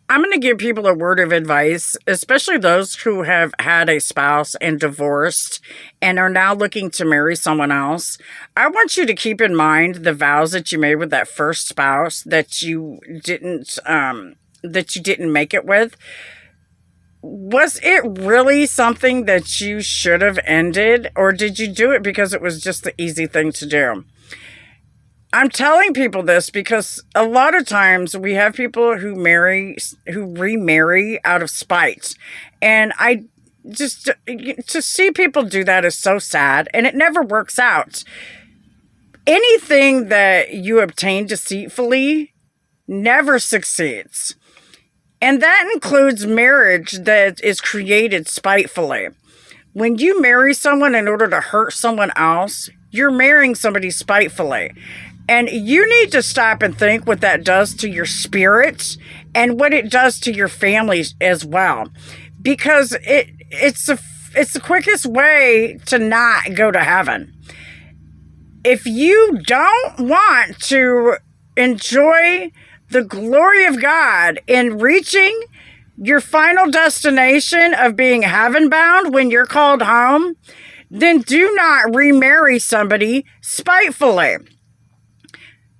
I'm going to give people a word of advice, especially those who have had a spouse and divorced and are now looking to marry someone else. I want you to keep in mind the vows that you made with that first spouse that you didn't make it with. Was it really something that you should have ended, or did you do it because it was just the easy thing to do? I'm telling people this because a lot of times we have people who remarry out of spite. And I just, to see people do that is so sad, and it never works out. Anything that you obtain deceitfully never succeeds. And that includes marriage that is created spitefully. When you marry someone in order to hurt someone else, you're marrying somebody spitefully. And you need to stop and think what that does to your spirit and what it does to your family as well. Because it's the quickest way to not go to heaven. If you don't want to enjoy the glory of God in reaching your final destination of being heaven bound when you're called home, then do not remarry somebody spitefully.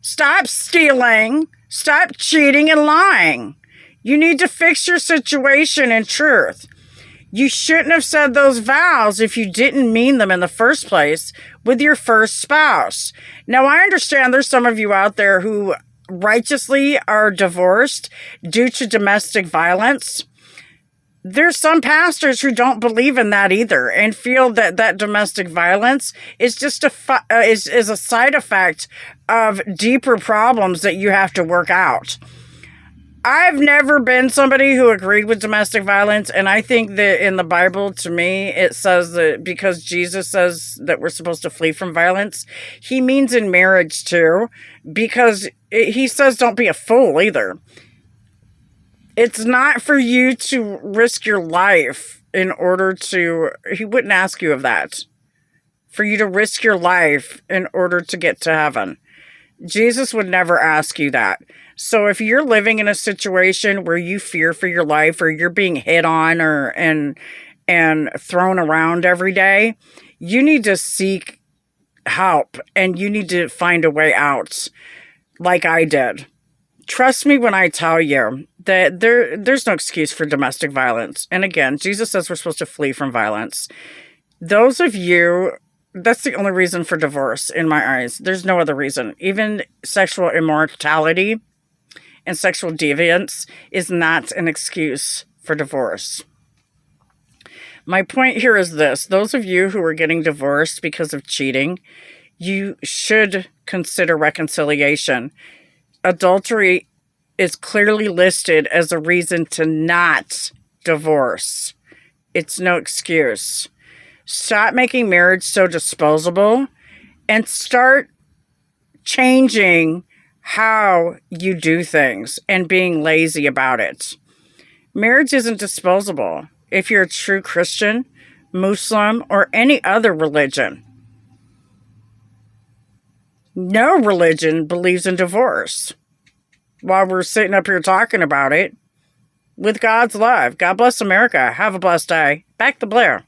Stop stealing. Stop cheating and lying. You need to fix your situation in truth. You shouldn't have said those vows if you didn't mean them in the first place with your first spouse. Now, I understand there's some of you out there who righteously are divorced due to domestic violence. There's some pastors who don't believe in that either and feel that domestic violence is just is a side effect of deeper problems that you have to work out. I've never been somebody who agreed with domestic violence, and I think that in the Bible, to me, it says that because Jesus says that we're supposed to flee from violence, he means in marriage too, because he says don't be a fool either. It's not for you to risk your life in order to, he wouldn't ask you of that, for you to risk your life in order to get to heaven. Jesus would never ask you that. So if you're living in a situation where you fear for your life, or you're being hit on and thrown around every day, you need to seek help and you need to find a way out, like I did. Trust me when I tell you that there's no excuse for domestic violence. And again, Jesus says we're supposed to flee from violence. Those of you, that's the only reason for divorce in my eyes. There's no other reason. Even sexual immorality and sexual deviance is not an excuse for divorce. My point here is this. Those of you who are getting divorced because of cheating, you should consider reconciliation. Adultery is clearly listed as a reason to not divorce. It's no excuse. Stop making marriage so disposable and start changing how you do things and being lazy about it. Marriage isn't disposable if you're a true Christian, Muslim, or any other religion. No religion believes in divorce. While we're sitting up here talking about it, with God's love. God bless America. Have a blessed day. Back to Blair.